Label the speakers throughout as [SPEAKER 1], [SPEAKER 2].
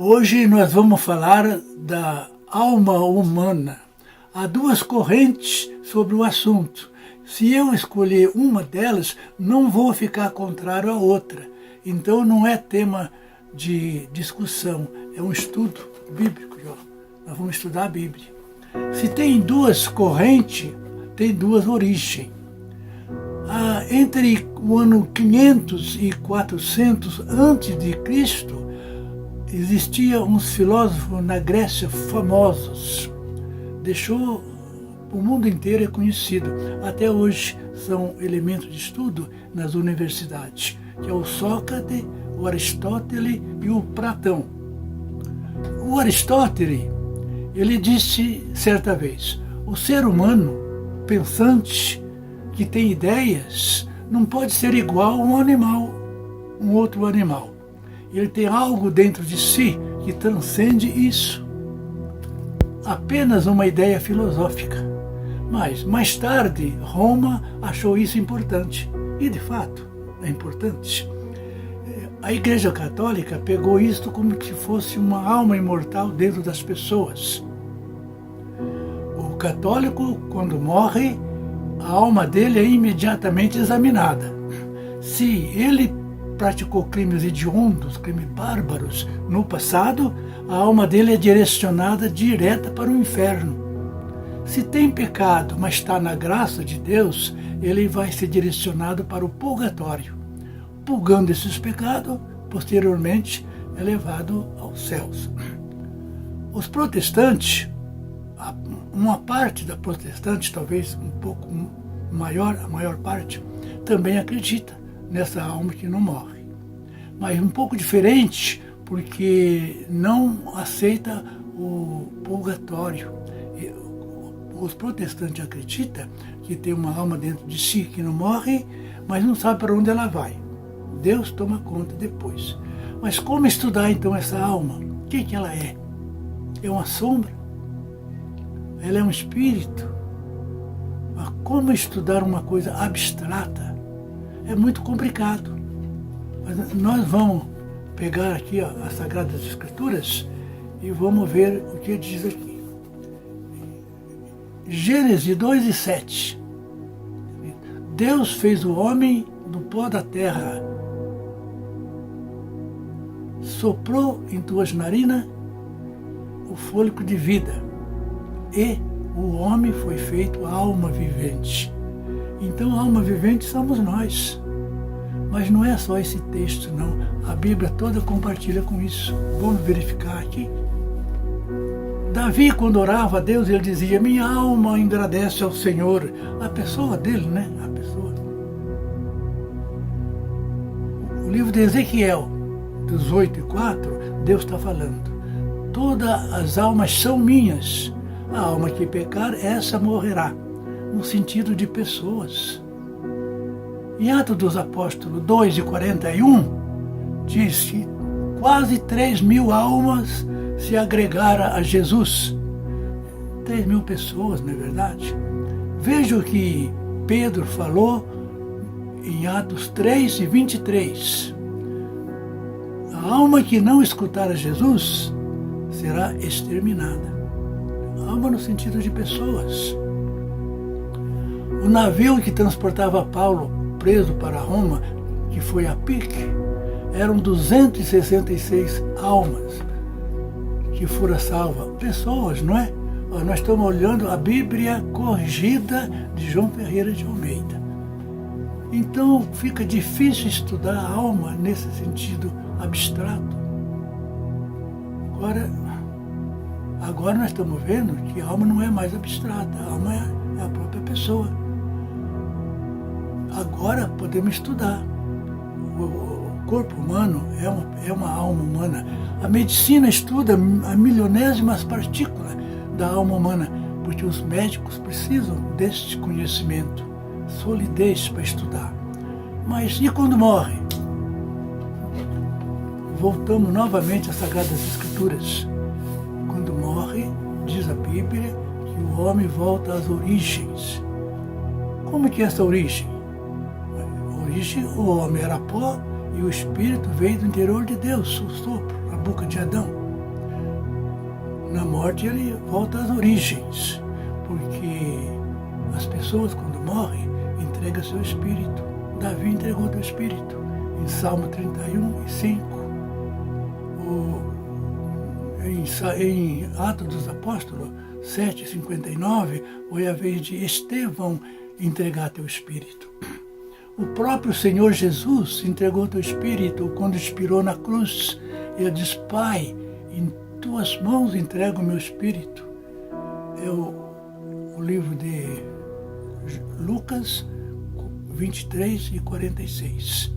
[SPEAKER 1] Hoje nós vamos falar da alma humana. Há duas correntes sobre o assunto. Se eu escolher uma delas, não vou ficar contrário à outra. Então não é tema de discussão, é um estudo bíblico. Nós vamos estudar a Bíblia. Se tem duas correntes, tem duas origens. Entre o ano 500 e 400 a.C., existiam uns filósofos na Grécia famosos. Deixou o mundo inteiro é conhecido. Até hoje são elementos de estudo nas universidades, que é o Sócrates, o Aristóteles e o Platão. O Aristóteles, ele disse certa vez, o ser humano pensante, que tem ideias, não pode ser igual a um animal, um outro animal. Ele tem algo dentro de si que transcende isso. Apenas uma ideia filosófica. Mas, mais tarde, Roma achou isso importante. E, de fato, é importante. A Igreja Católica pegou isto como se fosse uma alma imortal dentro das pessoas. O católico, quando morre, a alma dele é imediatamente examinada. Se ele praticou crimes hediondos, crimes bárbaros no passado, a alma dele é direcionada direta para o inferno. Se tem pecado, mas está na graça de Deus, ele vai ser direcionado para o purgatório. Purgando esses pecados, posteriormente é levado aos céus. Os protestantes, uma parte da protestante, talvez um pouco maior, a maior parte, também acredita nessa alma que não morre. Mas um pouco diferente, porque não aceita o purgatório. Os protestantes acreditam que tem uma alma dentro de si que não morre, mas não sabe para onde ela vai. Deus toma conta depois. Mas como estudar então essa alma? O que ela é? É uma sombra? Ela é um espírito? Mas como estudar uma coisa abstrata? É muito complicado. Mas nós vamos pegar aqui as Sagradas Escrituras e vamos ver o que diz aqui. Gênesis 2:7. Deus fez o homem do pó da terra, soprou em tuas narinas o fôlego de vida, e o homem foi feito alma vivente. Então, a alma vivente somos nós. Mas não é só esse texto, não. A Bíblia toda compartilha com isso. Vamos verificar aqui. Davi, quando orava a Deus, ele dizia, minha alma agradece ao Senhor. A pessoa dele, né? A pessoa. O livro de Ezequiel, 18:4, Deus está falando. Todas as almas são minhas. A alma que pecar, essa morrerá. No sentido de pessoas. Em Atos dos Apóstolos 2:41, diz que quase 3.000 almas se agregaram a Jesus. 3.000 pessoas, não é verdade? Veja o que Pedro falou em Atos 3:23. A alma que não escutar a Jesus será exterminada. Alma no sentido de pessoas. O navio que transportava Paulo preso para Roma, que foi a pique, eram 266 almas que foram salvas. Pessoas, não é? Nós estamos olhando a Bíblia corrigida de João Ferreira de Almeida. Então fica difícil estudar a alma nesse sentido abstrato. Agora nós estamos vendo que a alma não é mais abstrata, a alma é a própria pessoa. Agora podemos estudar. O corpo humano é uma alma humana. A medicina estuda a milionésimas partículas da alma humana, porque os médicos precisam deste conhecimento, solidez para estudar. Mas e quando morre? Voltamos novamente às Sagradas Escrituras. Quando morre, diz a Bíblia, que o homem volta às origens. Como que é essa origem? O homem era pó e o espírito veio do interior de Deus, o sopro, a boca de Adão. na morte ele volta às origens, porque as pessoas quando morrem entregam seu espírito. Davi entregou seu espírito em Salmo 31 e 5. Em Atos dos Apóstolos 7:59 foi a vez de Estevão entregar teu espírito. O próprio Senhor Jesus entregou teu espírito quando expirou na cruz. Ele diz: Pai, em tuas mãos entrego o meu espírito. É o livro de Lucas 23 e 46.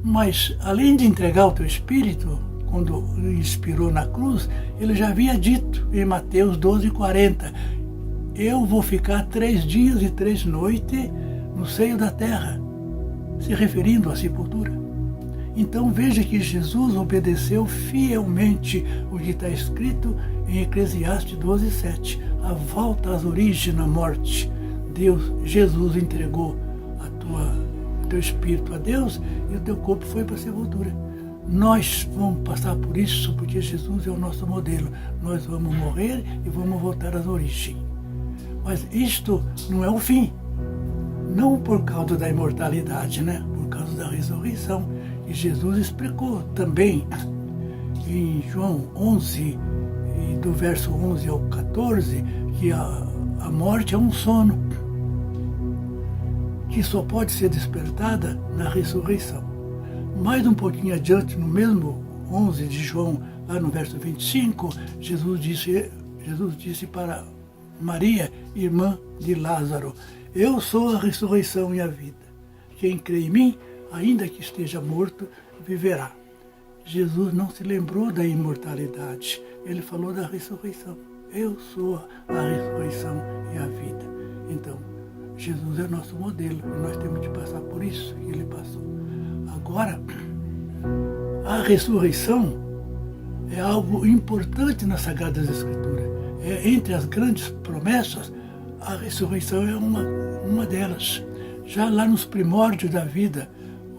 [SPEAKER 1] Mas, além de entregar o teu espírito, quando expirou na cruz, ele já havia dito em Mateus 12:40, eu vou ficar 3 dias e 3 noites no seio da terra, se referindo à sepultura. Então veja que Jesus obedeceu fielmente o que está escrito em Eclesiastes 12:7, a volta às origens na morte. Jesus entregou o teu espírito a Deus e o teu corpo foi para a sepultura. Nós vamos passar por isso porque Jesus é o nosso modelo. Nós vamos morrer e vamos voltar às origens. Mas isto não é o fim. Não por causa da imortalidade, né? Por causa da ressurreição. E Jesus explicou também em João 11, do verso 11 ao 14, que a morte é um sono que só pode ser despertada na ressurreição. Mais um pouquinho adiante, no mesmo 11 de João, lá no verso 25, Jesus disse para Maria, irmã de Lázaro, eu sou a ressurreição e a vida. Quem crê em mim, ainda que esteja morto, viverá. Jesus não se lembrou da imortalidade, ele falou da ressurreição. Eu sou a ressurreição e a vida. Então, Jesus é nosso modelo e nós temos que passar por isso que ele passou. Agora, a ressurreição é algo importante nas Sagradas Escrituras. Entre as grandes promessas, a ressurreição é uma delas. Já lá nos primórdios da vida,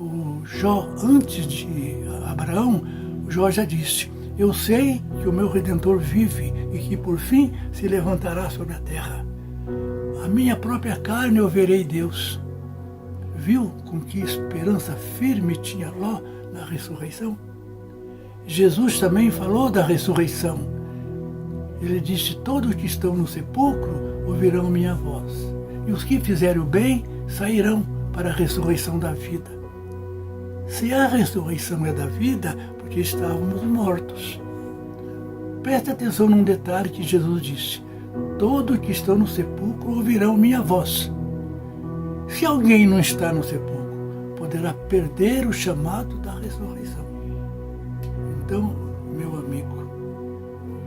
[SPEAKER 1] o Jó, antes de Abraão, o Jó já disse, eu sei que o meu Redentor vive e que por fim se levantará sobre a terra. A minha própria carne eu verei Deus. Viu com que esperança firme tinha Ló na ressurreição? Jesus também falou da ressurreição. Ele disse, todos que estão no sepulcro ouvirão minha voz. E os que fizerem o bem sairão para a ressurreição da vida. Se a ressurreição é da vida, porque estávamos mortos. Preste atenção num detalhe que Jesus disse. Todos que estão no sepulcro ouvirão minha voz. Se alguém não está no sepulcro, poderá perder o chamado da ressurreição. Então, meu amigo,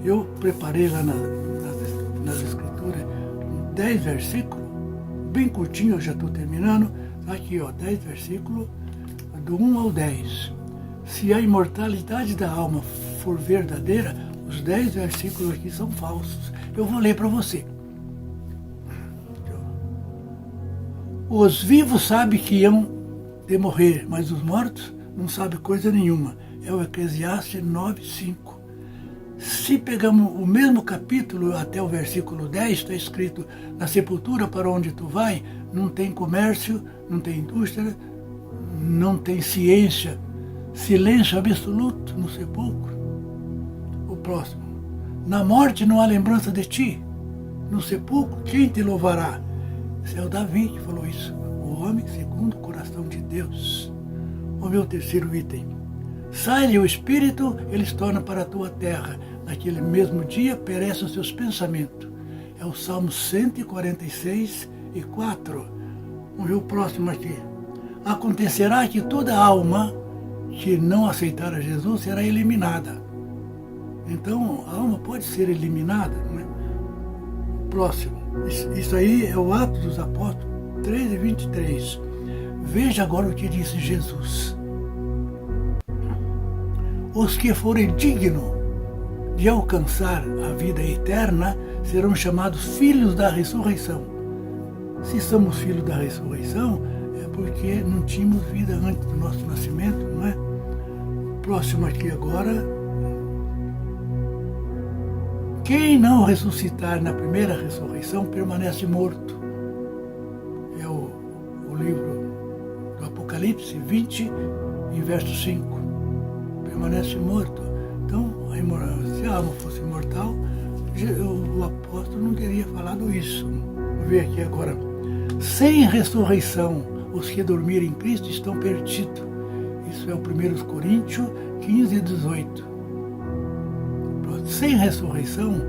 [SPEAKER 1] eu preparei lá nas Escrituras 10 versículos, bem curtinho, eu já estou terminando. Aqui, 10 versículos, do 1 ao 10. Se a imortalidade da alma for verdadeira, os 10 versículos aqui são falsos. Eu vou ler para você. Os vivos sabem que hão de morrer, mas os mortos não sabem coisa nenhuma. É o Eclesiastes 9:5. Se pegamos o mesmo capítulo até o versículo 10, está escrito, na sepultura para onde tu vai, não tem comércio, não tem indústria, não tem ciência, silêncio absoluto no sepulcro. O próximo, na morte não há lembrança de ti, no sepulcro quem te louvará? Esse é o Davi que falou isso, o homem segundo o coração de Deus. O meu terceiro item, sai-lhe o espírito, ele se torna para a tua terra, naquele mesmo dia perecem os seus pensamentos. É o Salmo 146 e 4. Vamos ver o próximo aqui. Acontecerá que toda alma que não aceitar a Jesus será eliminada. Então, a alma pode ser eliminada, não é? Próximo. Isso aí é o Atos dos Apóstolos 13:23. Veja agora o que disse Jesus. Os que forem dignos de alcançar a vida eterna serão chamados filhos da ressurreição. Se somos filhos da ressurreição, é porque não tínhamos vida antes do nosso nascimento, não é? Próximo aqui agora. quem não ressuscitar na primeira ressurreição permanece morto. É o livro do Apocalipse 20, em verso 5. Permanece morto. Então, se a alma fosse imortal, o apóstolo não teria falado isso. Vamos ver aqui agora. Sem ressurreição, os que dormirem em Cristo estão perdidos. Isso é o 1 Coríntios 15 e 18. Pronto. Sem ressurreição,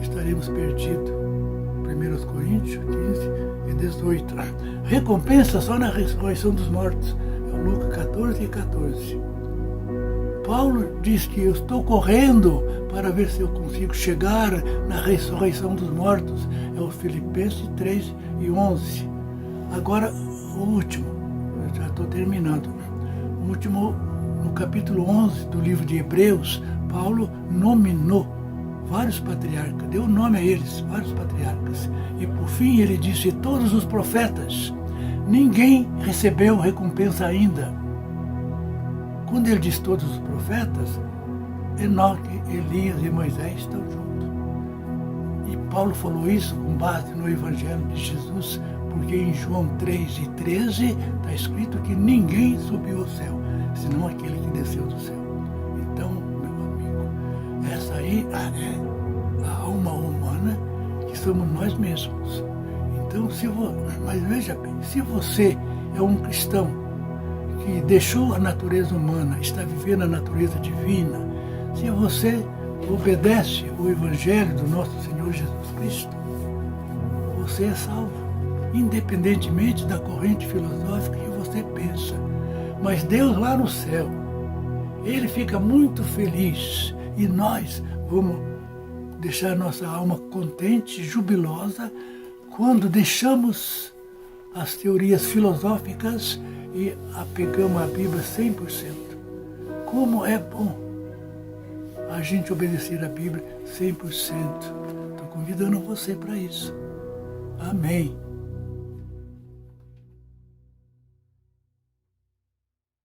[SPEAKER 1] estaremos perdidos. 1 Coríntios 15 e 18. Recompensa só na ressurreição dos mortos. É o Lucas 14 e 14. Paulo diz que eu estou correndo para ver se eu consigo chegar na ressurreição dos mortos. É o Filipenses 3 e 11. Agora, o último, eu já estou terminando. O último, no capítulo 11 do livro de Hebreus, Paulo nominou vários patriarcas, deu nome a eles, vários patriarcas. E por fim ele disse, todos os profetas, ninguém recebeu recompensa ainda. Quando ele diz todos os profetas, Enoque, Elias e Moisés estão juntos. E Paulo falou isso com base no Evangelho de Jesus, porque em João 3 e 13 está escrito que ninguém subiu ao céu, senão aquele que desceu do céu. Então, meu amigo, essa aí é a alma humana que somos nós mesmos. Então, mas veja bem, se você é um cristão que deixou a natureza humana, está vivendo a natureza divina, se você obedece o Evangelho do nosso Senhor Jesus Cristo, você é salvo, independentemente da corrente filosófica que você pensa. Mas Deus lá no céu, Ele fica muito feliz e nós vamos deixar nossa alma contente, jubilosa, quando deixamos as teorias filosóficas e apegamos a Bíblia 100%. Como é bom a gente obedecer a Bíblia 100%. Estou convidando você para isso. Amém.